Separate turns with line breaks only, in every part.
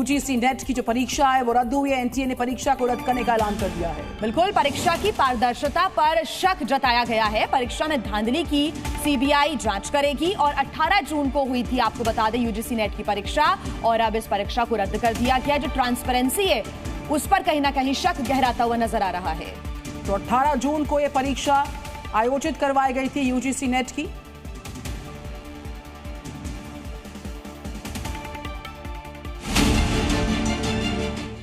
UGC net की जो परीक्षा है वो रद्द हुई है। एनटीए ने परीक्षा को रद्द करने का ऐलान कर दिया है।
बिल्कुल, परीक्षा की पारदर्शिता पर शक जताया गया है। परीक्षा में धांधली की सीबीआई जांच करेगी और 18 जून को हुई थी, आपको बता दें, यूजीसी नेट की परीक्षा, और अब इस परीक्षा को रद्द कर दिया गया। जो ट्रांसपेरेंसी है उस पर कहीं ना कहीं शक गहराता हुआ नजर आ रहा है।
तो 18 जून को यह परीक्षा आयोजित करवाई गई थी यूजीसी नेट की।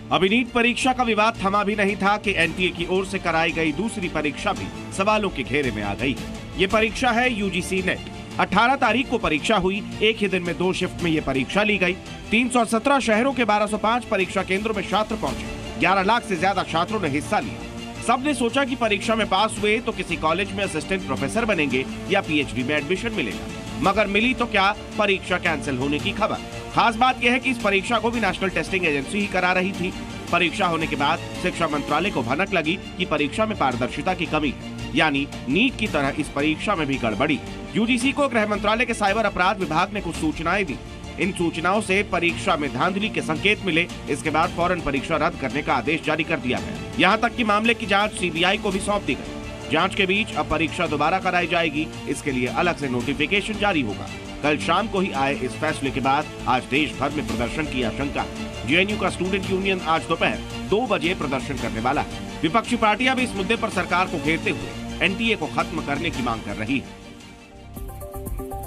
अभी नीट परीक्षा का विवाद थमा भी नहीं था कि एनटीए की ओर से कराई गई दूसरी परीक्षा भी सवालों के घेरे में आ गई। ये परीक्षा है यूजीसी नेट। 18 तारीख को परीक्षा हुई। एक ही दिन में 2 शिफ्ट में ये परीक्षा ली गई। 317 शहरों के 1205 परीक्षा केंद्रों में छात्र पहुंचे। 11 लाख से ज्यादा छात्रों ने हिस्सा लिया। सबने सोचा कि परीक्षा में पास हुए तो किसी कॉलेज में असिस्टेंट प्रोफेसर बनेंगे या पीएचडी में एडमिशन मिलेगा, मगर मिली तो क्या, परीक्षा कैंसिल होने की खबर। खास बात यह है कि इस परीक्षा को भी नेशनल टेस्टिंग एजेंसी ही करा रही थी। परीक्षा होने के बाद शिक्षा मंत्रालय को भनक लगी कि परीक्षा में पारदर्शिता की कमी है, यानी नीट की तरह इस परीक्षा में भी गड़बड़ी। यूजीसी को गृह मंत्रालय के साइबर अपराध विभाग ने कुछ सूचनाएं दी। इन सूचनाओं से परीक्षा में धांधली के संकेत मिले। इसके बाद फौरन परीक्षा रद्द करने का आदेश जारी कर दिया गया। यहाँ तक कि मामले की जांच सीबीआई को भी सौंप दी गई। जांच के बीच अब परीक्षा दोबारा कराई जाएगी। इसके लिए अलग से नोटिफिकेशन जारी होगा। कल शाम को ही आए इस फैसले के बाद आज देश भर में प्रदर्शन की आशंका है। जेएनयू का स्टूडेंट यूनियन आज दोपहर 2 बजे प्रदर्शन करने वाला है। विपक्षी पार्टियां भी इस मुद्दे पर सरकार को घेरते हुए एनटीए को खत्म करने की मांग कर रही है।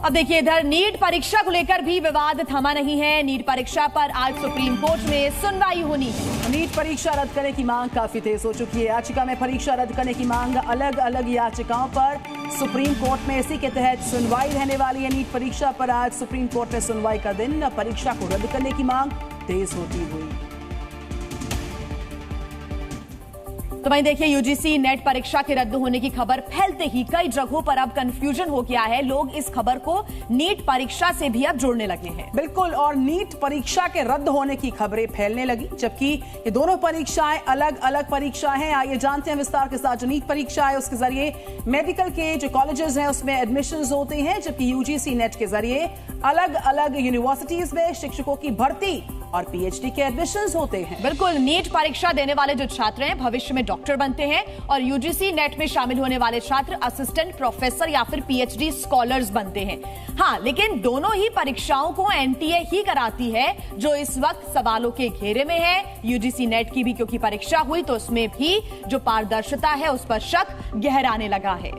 अब देखिए, इधर नीट परीक्षा को लेकर भी विवाद थमा नहीं है। नीट परीक्षा पर आज सुप्रीम कोर्ट में सुनवाई होनी है।
नीट परीक्षा रद्द करने की मांग काफी तेज हो चुकी है। याचिका में परीक्षा रद्द करने की मांग, अलग अलग याचिकाओं पर सुप्रीम कोर्ट में इसी के तहत सुनवाई रहने वाली है। नीट परीक्षा पर आज सुप्रीम कोर्ट में सुनवाई का दिन। परीक्षा को रद्द करने की मांग तेज होती हुई।
तो वहीं देखिए, यूजीसी नेट परीक्षा के रद्द होने की खबर फैलते ही कई जगहों पर अब कंफ्यूजन हो गया है। लोग इस खबर को नीट परीक्षा से भी अब जोड़ने लगे हैं।
बिल्कुल, और नीट परीक्षा के रद्द होने की खबरें फैलने लगी, जबकि ये दोनों परीक्षाएं अलग अलग परीक्षा हैं। आइए जानते हैं विस्तार के साथ। जो नीट परीक्षा है उसके जरिए मेडिकल के जो कॉलेजेस हैं उसमें एडमिशन होते हैं, जबकि यूजीसी नेट के जरिए अलग अलग यूनिवर्सिटीज में शिक्षकों की भर्ती और पीएचडी के एडमिशंस होते हैं।
बिल्कुल, नीट परीक्षा देने वाले जो छात्र हैं भविष्य में डॉक्टर बनते हैं, और यूजीसी नेट में शामिल होने वाले छात्र असिस्टेंट प्रोफेसर या फिर पीएचडी स्कॉलर्स बनते हैं। हाँ, लेकिन दोनों ही परीक्षाओं को एनटीए ही कराती है, जो इस वक्त सवालों के घेरे में है। यूजीसी नेट की भी क्योंकि परीक्षा हुई तो उसमें भी जो पारदर्शिता है उस पर शक गहराने लगा है।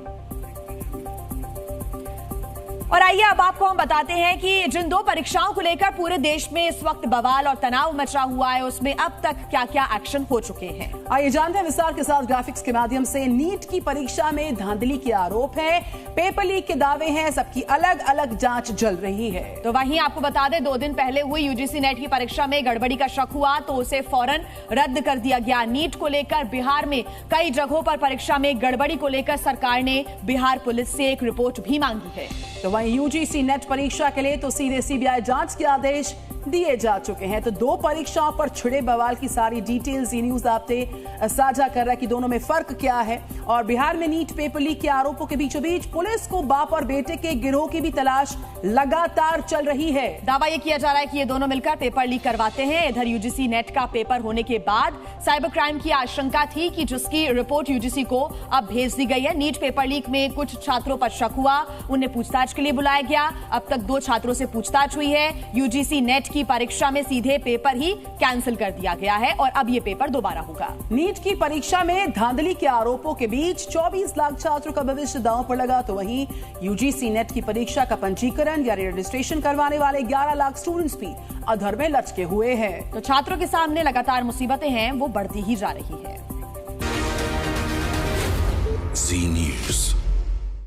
और आइए अब आपको हम बताते हैं कि जिन 2 परीक्षाओं को लेकर पूरे देश में इस वक्त बवाल और तनाव मचा हुआ है, उसमें अब तक क्या क्या एक्शन हो चुके हैं।
आइए जानते हैं विस्तार के साथ ग्राफिक्स के माध्यम से। नीट की परीक्षा में धांधली के आरोप है, पेपर लीक के दावे हैं, सबकी अलग अलग जांच चल रही है।
तो वहीं आपको बता दें, 2 दिन पहले हुई यूजीसी नेट की परीक्षा में गड़बड़ी का शक हुआ तो उसे फौरन रद्द कर दिया गया। नीट को लेकर बिहार में कई जगहों पर परीक्षा में गड़बड़ी को लेकर सरकार ने बिहार पुलिस से एक रिपोर्ट भी मांगी है।
तो वहीं यूजीसी नेट परीक्षा के लिए तो सीधे सीबीआई जांच के आदेश दिए जा चुके हैं। तो 2 परीक्षाओं पर छिड़े बवाल की सारी डिटेल्स ये न्यूज आपसे साझा कर रहा है कि दोनों में फर्क क्या है। और बिहार में नीट पेपर लीक के आरोपों के बीचों बीच पुलिस को बाप और बेटे के गिरोह की भी तलाश लगातार चल रही है।
दावा यह किया जा रहा है कि ये दोनों मिलकर पेपर लीक करवाते हैं। इधर यूजीसी नेट का पेपर होने के बाद साइबर क्राइम की आशंका थी कि जिसकी रिपोर्ट यूजीसी को अब भेज दी गई है। नीट पेपर लीक में कुछ छात्रों पर शक हुआ, उन्हें पूछताछ के लिए बुलाया गया। अब तक 2 छात्रों से पूछताछ हुई है। यूजीसी नेट की परीक्षा में सीधे पेपर ही कैंसिल कर दिया गया है और अब ये पेपर दोबारा होगा।
नीट की परीक्षा में धांधली के आरोपों के बीच 24 लाख छात्रों का भविष्य दांव पर लगा। तो वहीं यूजीसी नेट की परीक्षा का पंजीकरण या रजिस्ट्रेशन करवाने वाले 11 लाख स्टूडेंट्स भी अधर में लटके हुए हैं।
तो छात्रों के सामने लगातार मुसीबतें हैं, वो बढ़ती ही जा रही है।
जी न्यूज़।